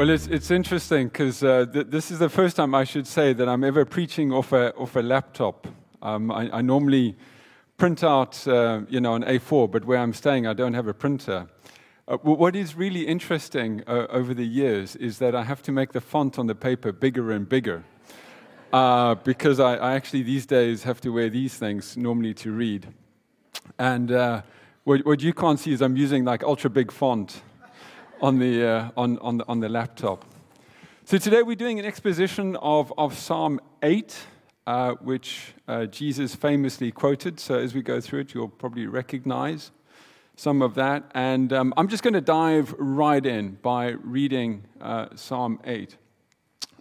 Well, it's interesting because this is the first time I should say that I'm ever preaching off a laptop. I normally print out, on A4, but where I'm staying, I don't have a printer. What is really interesting over the years is that I have to make the font on the paper bigger and bigger because I actually these days have to wear these things normally to read. And what you can't see is I'm using like ultra big font on the laptop. So today we're doing an exposition of Psalm 8, which Jesus famously quoted. So as we go through it, you'll probably recognize some of that. And I'm just going to dive right in by reading Psalm 8.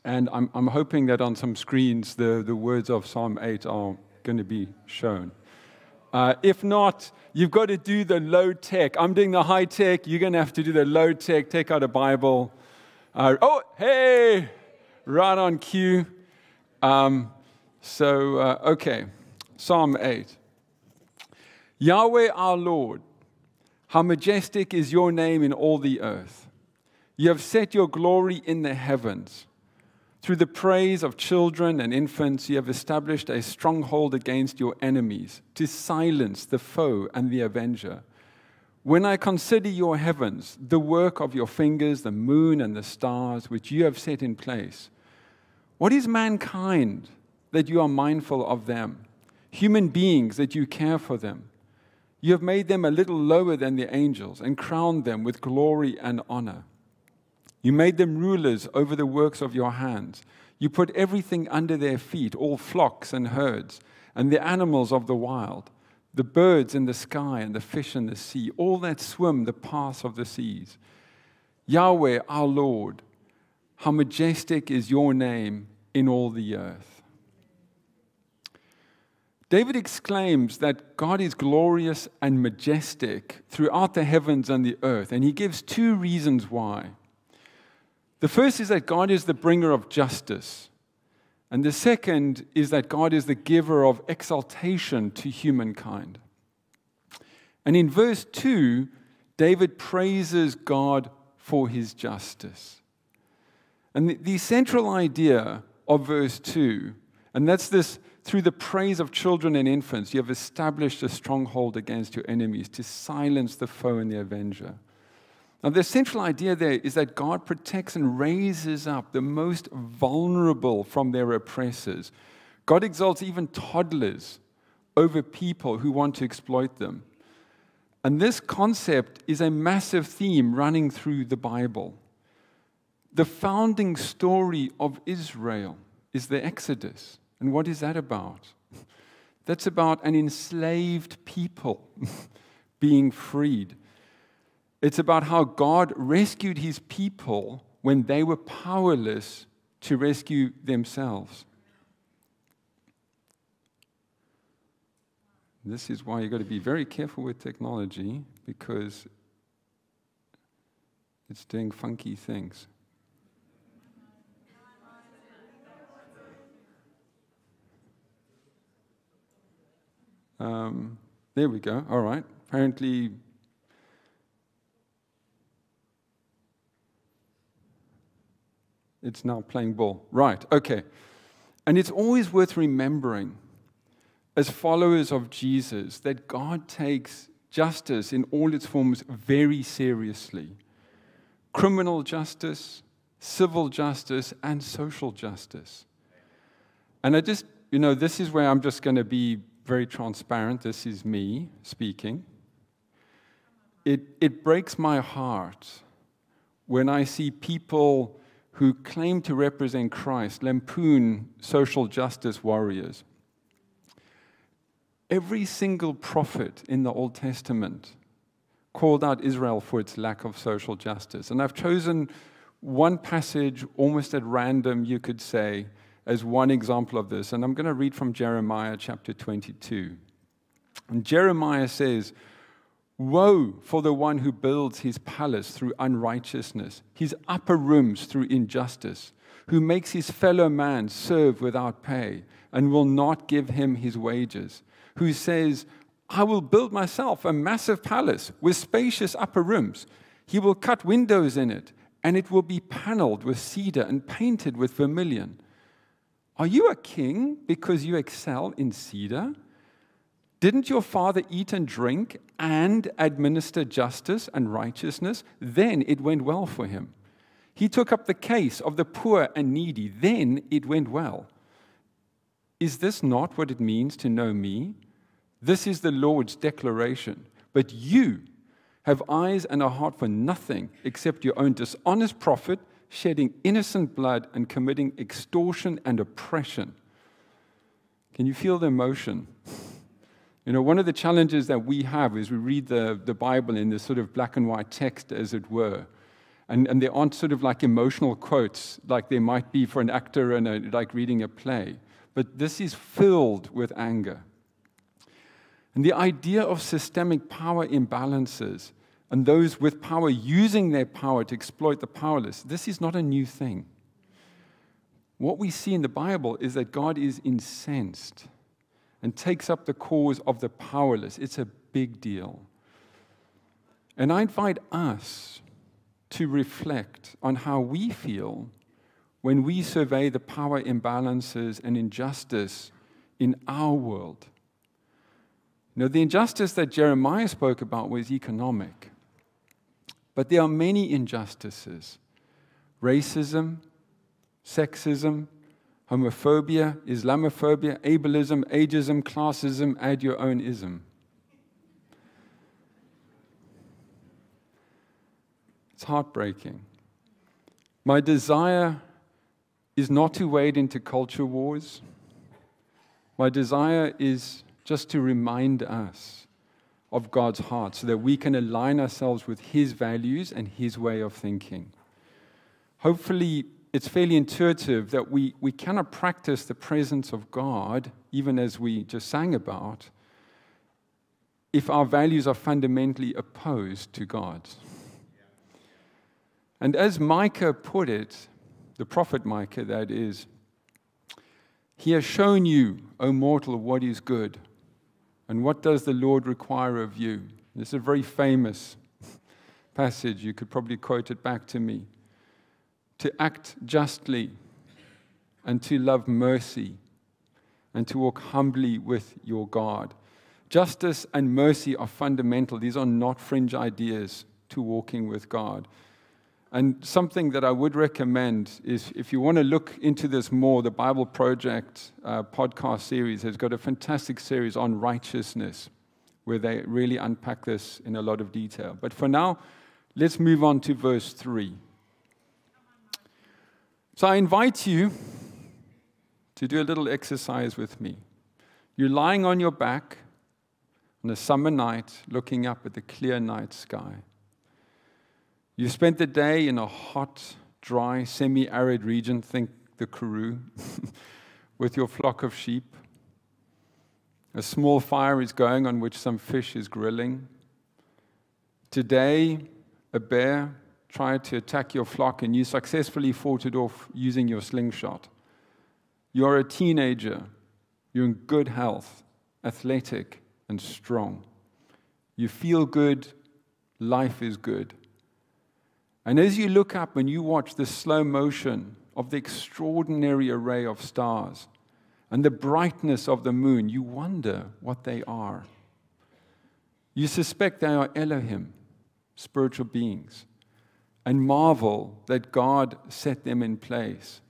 And I'm hoping that on some screens the words of Psalm 8 are going to be shown. If not, you've got to do the low tech. I'm doing the high tech. You're going to have to do the low tech. Take out a Bible. Hey! Right on cue. Okay. Psalm 8. Yahweh our Lord, how majestic is your name in all the earth. You have set your glory in the heavens. Through the praise of children and infants, you have established a stronghold against your enemies, to silence the foe and the avenger. When I consider your heavens, the work of your fingers, the moon and the stars, which you have set in place, what is mankind that you are mindful of them? Human beings that you care for them. You have made them a little lower than the angels and crowned them with glory and honor. You made them rulers over the works of your hands. You put everything under their feet, all flocks and herds, and the animals of the wild, the birds in the sky and the fish in the sea, all that swim the paths of the seas. Yahweh, our Lord, how majestic is your name in all the earth. David exclaims that God is glorious and majestic throughout the heavens and the earth, and he gives two reasons why. The first is that God is the bringer of justice. And the second is that God is the giver of exaltation to humankind. And in verse 2, David praises God for his justice. And the central idea of verse 2, and that's this, through the praise of children and infants, you have established a stronghold against your enemies to silence the foe and the avenger. Now, the central idea there is that God protects and raises up the most vulnerable from their oppressors. God exalts even toddlers over people who want to exploit them. And this concept is a massive theme running through the Bible. The founding story of Israel is the Exodus. And what is that about? That's about an enslaved people being freed. It's about how God rescued his people when they were powerless to rescue themselves. This is why you've got to be very careful with technology, because it's doing funky things. There we go. All right. Apparently, it's now playing ball. Right, okay. And it's always worth remembering, as followers of Jesus, that God takes justice in all its forms very seriously. Criminal justice, civil justice, and social justice. And this is where I'm just going to be very transparent. This is me speaking. It breaks my heart when I see people who claim to represent Christ lampoon social justice warriors. Every single prophet in the Old Testament called out Israel for its lack of social justice. And I've chosen one passage almost at random, you could say, as one example of this. And I'm going to read from Jeremiah chapter 22. And Jeremiah says, "Woe for the one who builds his palace through unrighteousness, his upper rooms through injustice, who makes his fellow man serve without pay and will not give him his wages, who says, I will build myself a massive palace with spacious upper rooms. He will cut windows in it and it will be paneled with cedar and painted with vermilion. Are you a king because you excel in cedar? Didn't your father eat and drink and administer justice and righteousness? Then it went well for him. He took up the case of the poor and needy. Then it went well. Is this not what it means to know me? This is the Lord's declaration. But you have eyes and a heart for nothing except your own dishonest profit, shedding innocent blood and committing extortion and oppression. Can you feel the emotion? You know, one of the challenges that we have is we read the Bible in this sort of black and white text, as it were. And there aren't sort of like emotional quotes like there might be for an actor and like reading a play. But this is filled with anger. And the idea of systemic power imbalances and those with power using their power to exploit the powerless, this is not a new thing. What we see in the Bible is that God is incensed and takes up the cause of the powerless. It's a big deal. And I invite us to reflect on how we feel when we survey the power imbalances and injustice in our world. You know, the injustice that Jeremiah spoke about was economic. But there are many injustices: racism, sexism, homophobia, Islamophobia, ableism, ageism, classism, add your own ism. It's heartbreaking. My desire is not to wade into culture wars. My desire is just to remind us of God's heart so that we can align ourselves with His values and His way of thinking. Hopefully, it's fairly intuitive that we cannot practice the presence of God, even as we just sang about, if our values are fundamentally opposed to God's. And as Micah put it, the prophet Micah, that is, he has shown you, O mortal, what is good. And what does the Lord require of you? This is a very famous passage. You could probably quote it back to me. To act justly, and to love mercy, and to walk humbly with your God. Justice and mercy are fundamental. These are not fringe ideas to walking with God. And something that I would recommend is, if you want to look into this more, the Bible Project podcast series has got a fantastic series on righteousness, where they really unpack this in a lot of detail. But for now, let's move on to verse 3. So I invite you to do a little exercise with me. You're lying on your back on a summer night, looking up at the clear night sky. You spent the day in a hot, dry, semi-arid region, think the Karoo, with your flock of sheep. A small fire is going on which some fish is grilling. Today, a bear tried to attack your flock and you successfully fought it off using your slingshot. You're a teenager. You're in good health, athletic, and strong. You feel good. Life is good. And as you look up and you watch the slow motion of the extraordinary array of stars and the brightness of the moon, you wonder what they are. You suspect they are Elohim, spiritual beings, and marvel that God set them in place.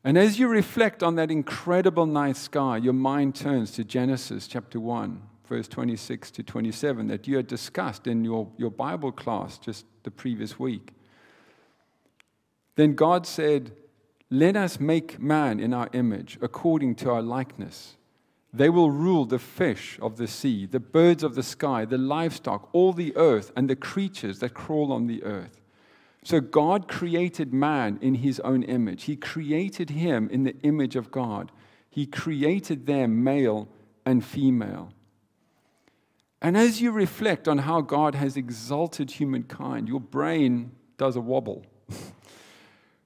And as you reflect on that incredible night sky, your mind turns to Genesis chapter 1. Verse 26 to 27, that you had discussed in your Bible class just the previous week. Then God said, "Let us make man in our image, according to our likeness. They will rule the fish of the sea, the birds of the sky, the livestock, all the earth, and the creatures that crawl on the earth." So God created man in His own image. He created him in the image of God. He created them male and female. And as you reflect on how God has exalted humankind, your brain does a wobble.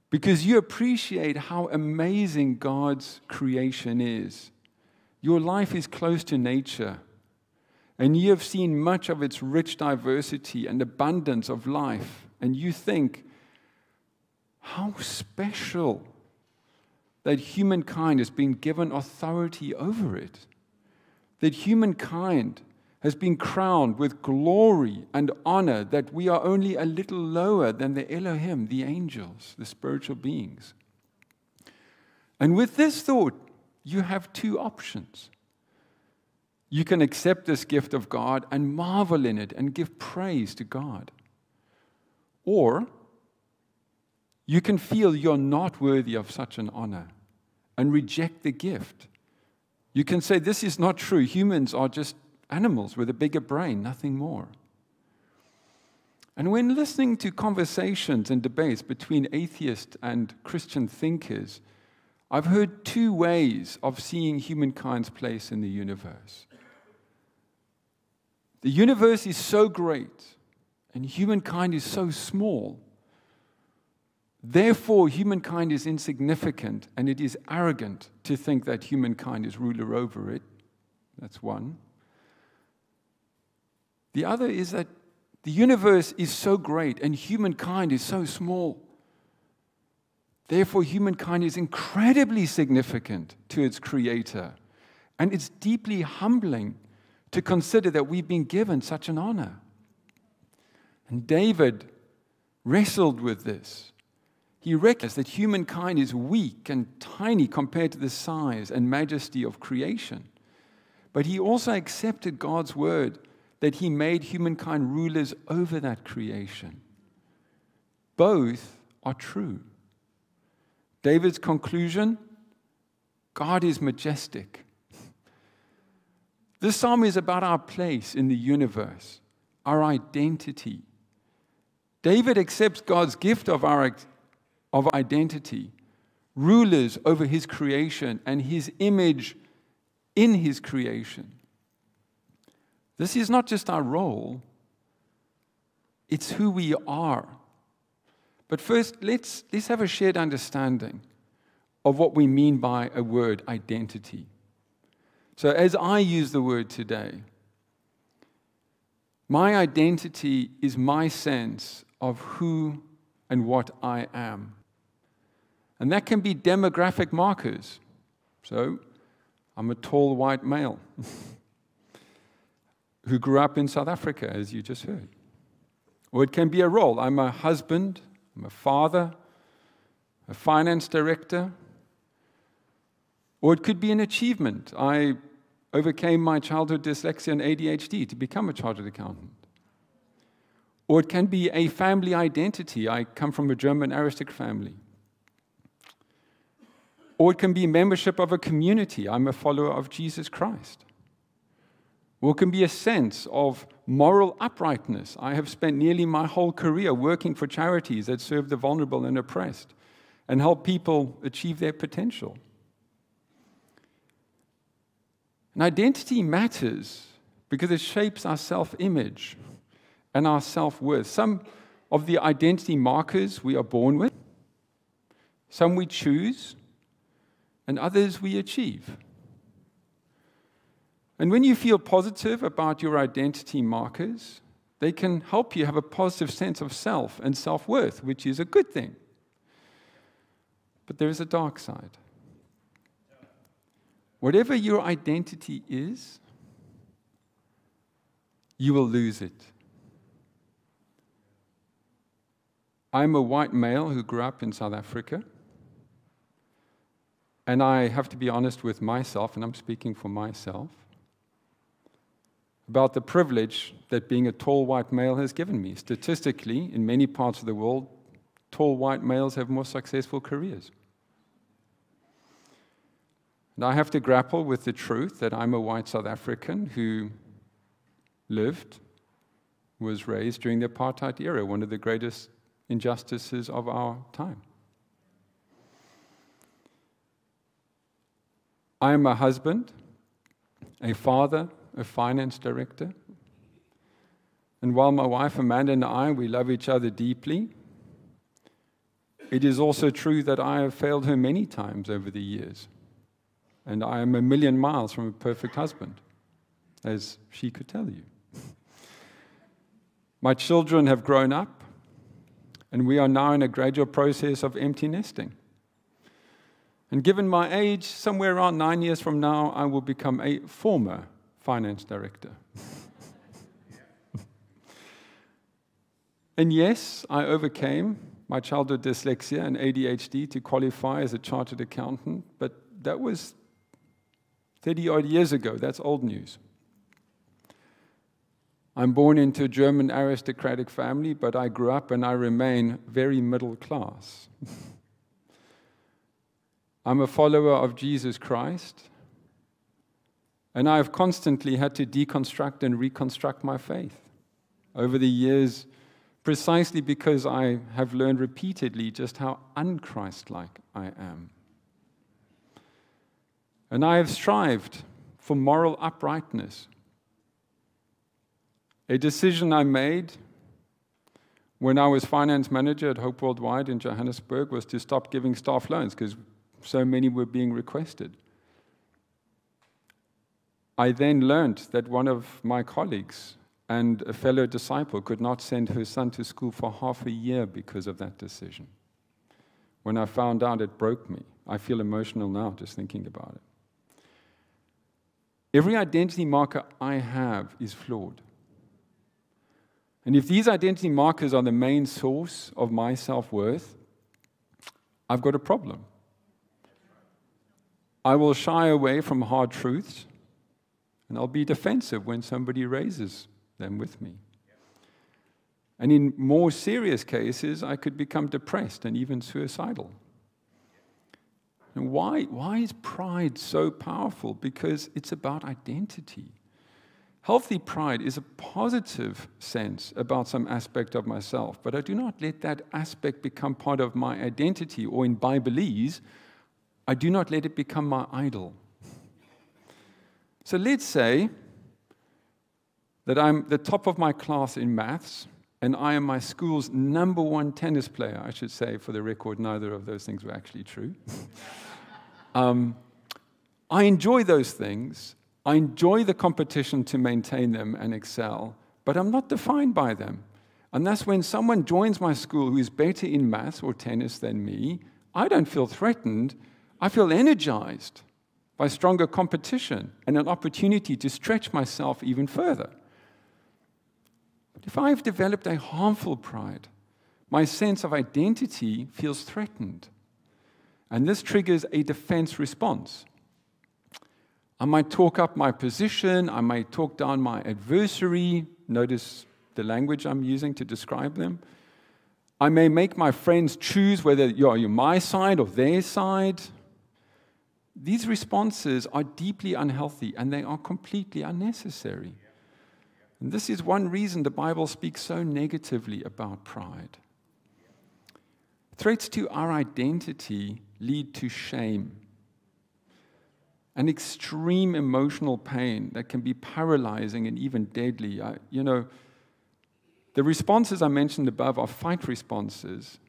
Because you appreciate how amazing God's creation is. Your life is close to nature, and you have seen much of its rich diversity and abundance of life and you think, how special that humankind has been given authority over it. That humankind has been crowned with glory and honor, that we are only a little lower than the Elohim, the angels, the spiritual beings. And with this thought, you have two options. You can accept this gift of God and marvel in it and give praise to God. Or you can feel you're not worthy of such an honor and reject the gift. You can say, this is not true. Humans are just animals with a bigger brain, nothing more. And when listening to conversations and debates between atheist and Christian thinkers, I've heard two ways of seeing humankind's place in the universe. The universe is so great, and humankind is so small. Therefore, humankind is insignificant, and it is arrogant to think that humankind is ruler over it. That's one. The other is that the universe is so great, and humankind is so small. Therefore, humankind is incredibly significant to its creator, and it's deeply humbling to consider that we've been given such an honor. And David wrestled with this. He recognized that humankind is weak and tiny compared to the size and majesty of creation. But he also accepted God's word that he made humankind rulers over that creation. Both are true. David's conclusion, God is majestic. This psalm is about our place in the universe, our identity. David accepts God's gift of identity, rulers over his creation and his image in his creation. This is not just our role, it's who we are. But first, let's have a shared understanding of what we mean by a word, identity. So as I use the word today, my identity is my sense of who and what I am. And that can be demographic markers. So, I'm a tall white male who grew up in South Africa, as you just heard. Or it can be a role. I'm a husband, I'm a father, a finance director. Or it could be an achievement. I overcame my childhood dyslexia and ADHD to become a chartered accountant. Or it can be a family identity. I come from a German aristocrat family. Or it can be membership of a community. I'm a follower of Jesus Christ. Or it can be a sense of moral uprightness. I have spent nearly my whole career working for charities that serve the vulnerable and oppressed and help people achieve their potential. And identity matters because it shapes our self-image and our self-worth. Some of the identity markers we are born with, some we choose, and others we achieve. And when you feel positive about your identity markers, they can help you have a positive sense of self and self-worth, which is a good thing. But there is a dark side. Whatever your identity is, you will lose it. I'm a white male who grew up in South Africa. And I have to be honest with myself, and I'm speaking for myself, about the privilege that being a tall white male has given me. Statistically, in many parts of the world, tall white males have more successful careers. And I have to grapple with the truth that I'm a white South African who was raised during the apartheid era, one of the greatest injustices of our time. I am a husband, a father, a finance director. And while my wife Amanda and I, we love each other deeply, it is also true that I have failed her many times over the years. And I am a million miles from a perfect husband, as she could tell you. My children have grown up. And we are now in a gradual process of empty nesting. And given my age, somewhere around 9 years from now, I will become a former finance director. And yes, I overcame my childhood dyslexia and ADHD to qualify as a chartered accountant, but that was 30-odd years ago. That's old news. I'm born into a German aristocratic family, but I grew up and I remain very middle class. I'm a follower of Jesus Christ, and I've constantly had to deconstruct and reconstruct my faith over the years, precisely because I have learned repeatedly just how un-Christ-like I am. And I have strived for moral uprightness. A decision I made when I was finance manager at Hope Worldwide in Johannesburg was to stop giving staff loans because so many were being requested. I then learned that one of my colleagues and a fellow disciple could not send her son to school for half a year because of that decision. When I found out, it broke me. I feel emotional now just thinking about it. Every identity marker I have is flawed. And if these identity markers are the main source of my self-worth, I've got a problem. I will shy away from hard truths, and I'll be defensive when somebody raises them with me. And in more serious cases, I could become depressed and even suicidal. And why is pride so powerful? Because it's about identity. Healthy pride is a positive sense about some aspect of myself, but I do not let that aspect become part of my identity, or in Bibleese, I do not let it become my idol. So let's say that I'm the top of my class in maths, and I am my school's #1 tennis player. I should say, for the record, neither of those things were actually true. I enjoy those things. I enjoy the competition to maintain them and excel, but I'm not defined by them. And that's when someone joins my school who is better in maths or tennis than me, I don't feel threatened. I feel energized by stronger competition and an opportunity to stretch myself even further. But if I've developed a harmful pride, my sense of identity feels threatened. And this triggers a defense response. I might talk up my position, I might talk down my adversary, notice the language I'm using to describe them. I may make my friends choose whether you're my side or their side. These responses are deeply unhealthy and they are completely unnecessary. And this is one reason the Bible speaks so negatively about pride. Threats to our identity lead to shame and extreme emotional pain that can be paralyzing and even deadly. The responses I mentioned above are fight responses.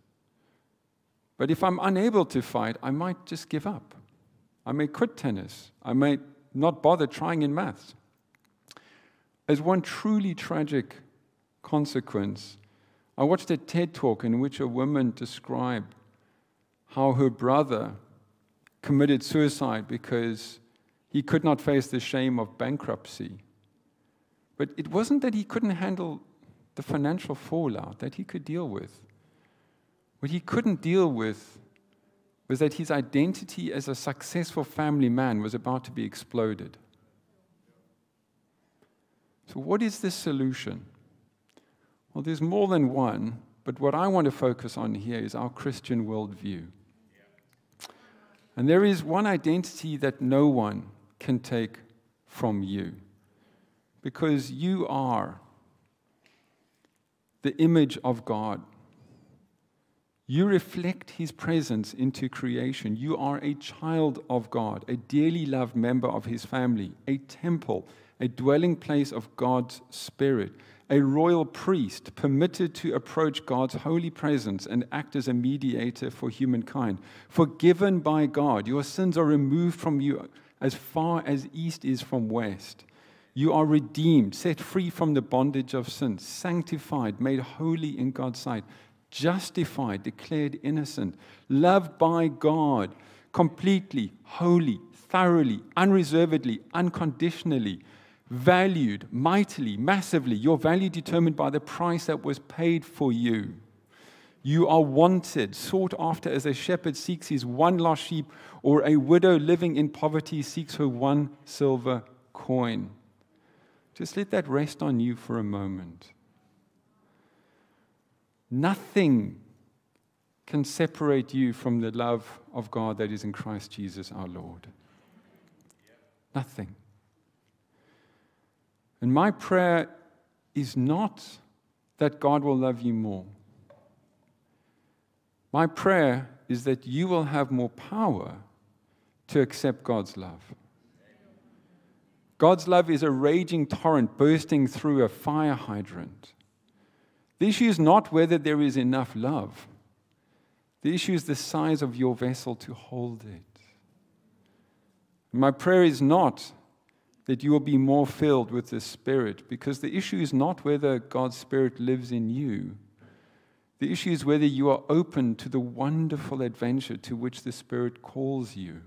But if I'm unable to fight, I might just give up. I may quit tennis. I may not bother trying in maths. As one truly tragic consequence, I watched a TED Talk in which a woman described how her brother committed suicide because he could not face the shame of bankruptcy. But it wasn't that he couldn't handle the financial fallout that he could deal with. What he couldn't deal with was that his identity as a successful family man was about to be exploded. So what is the solution? Well, there's more than one, but what I want to focus on here is our Christian worldview. And there is one identity that no one can take from you, because you are the image of God. You reflect His presence into creation. You are a child of God, a dearly loved member of His family, a temple, a dwelling place of God's Spirit, a royal priest permitted to approach God's holy presence and act as a mediator for humankind. Forgiven by God, your sins are removed from you as far as east is from west. You are redeemed, set free from the bondage of sin, sanctified, made holy in God's sight, justified, declared innocent, loved by God, completely, wholly, thoroughly, unreservedly, unconditionally, valued, mightily, massively, your value determined by the price that was paid for you. You are wanted, sought after as a shepherd seeks his one lost sheep, or a widow living in poverty seeks her one silver coin. Just let that rest on you for a moment. Nothing can separate you from the love of God that is in Christ Jesus our Lord. Nothing. And my prayer is not that God will love you more. My prayer is that you will have more power to accept God's love. God's love is a raging torrent bursting through a fire hydrant. The issue is not whether there is enough love. The issue is the size of your vessel to hold it. My prayer is not that you will be more filled with the Spirit, because the issue is not whether God's Spirit lives in you. The issue is whether you are open to the wonderful adventure to which the Spirit calls you.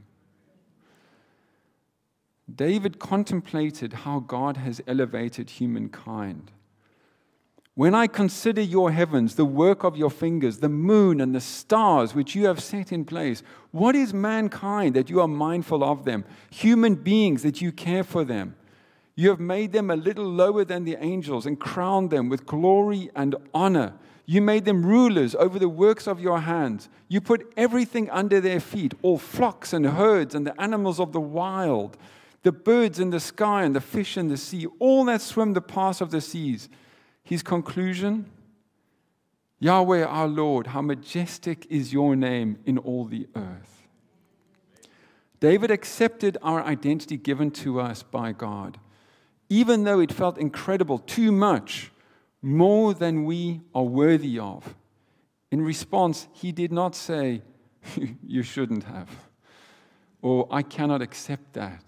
David contemplated how God has elevated humankind. When I consider your heavens, the work of your fingers, the moon and the stars which you have set in place, what is mankind that you are mindful of them? Human beings that you care for them. You have made them a little lower than the angels and crowned them with glory and honor. You made them rulers over the works of your hands. You put everything under their feet, all flocks and herds and the animals of the wild, the birds in the sky and the fish in the sea, all that swim the paths of the seas. His conclusion, Yahweh our Lord, how majestic is your name in all the earth. David accepted our identity given to us by God, even though it felt incredible, too much, more than we are worthy of. In response, he did not say, you shouldn't have, or I cannot accept that.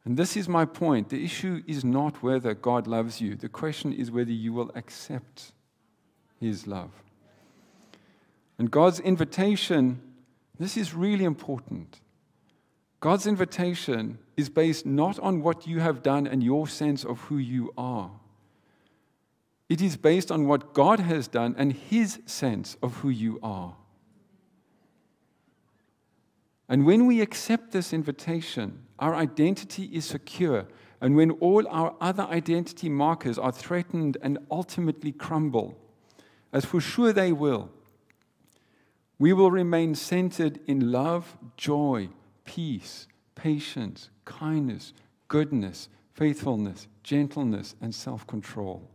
And this is my point. The issue is not whether God loves you. The question is whether you will accept his love. And God's invitation, this is really important. God's invitation is based not on what you have done and your sense of who you are. It is based on what God has done and his sense of who you are. And when we accept this invitation, our identity is secure. And when all our other identity markers are threatened and ultimately crumble, as for sure they will, we will remain centered in love, joy, peace, patience, kindness, goodness, faithfulness, gentleness, and self-control.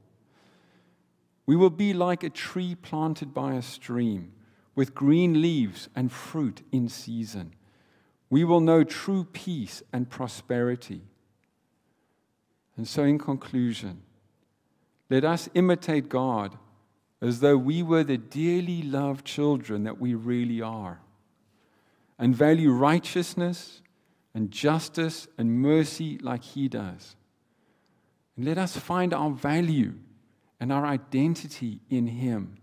We will be like a tree planted by a stream, with green leaves and fruit in season. We will know true peace and prosperity. And so in conclusion, let us imitate God as though we were the dearly loved children that we really are, and value righteousness and justice and mercy like he does. And let us find our value and our identity in him.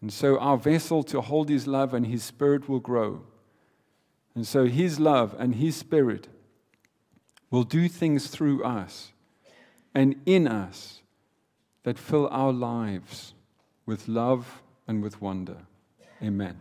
And so our vessel to hold his love and his Spirit will grow. And so his love and his Spirit will do things through us and in us that fill our lives with love and with wonder. Amen.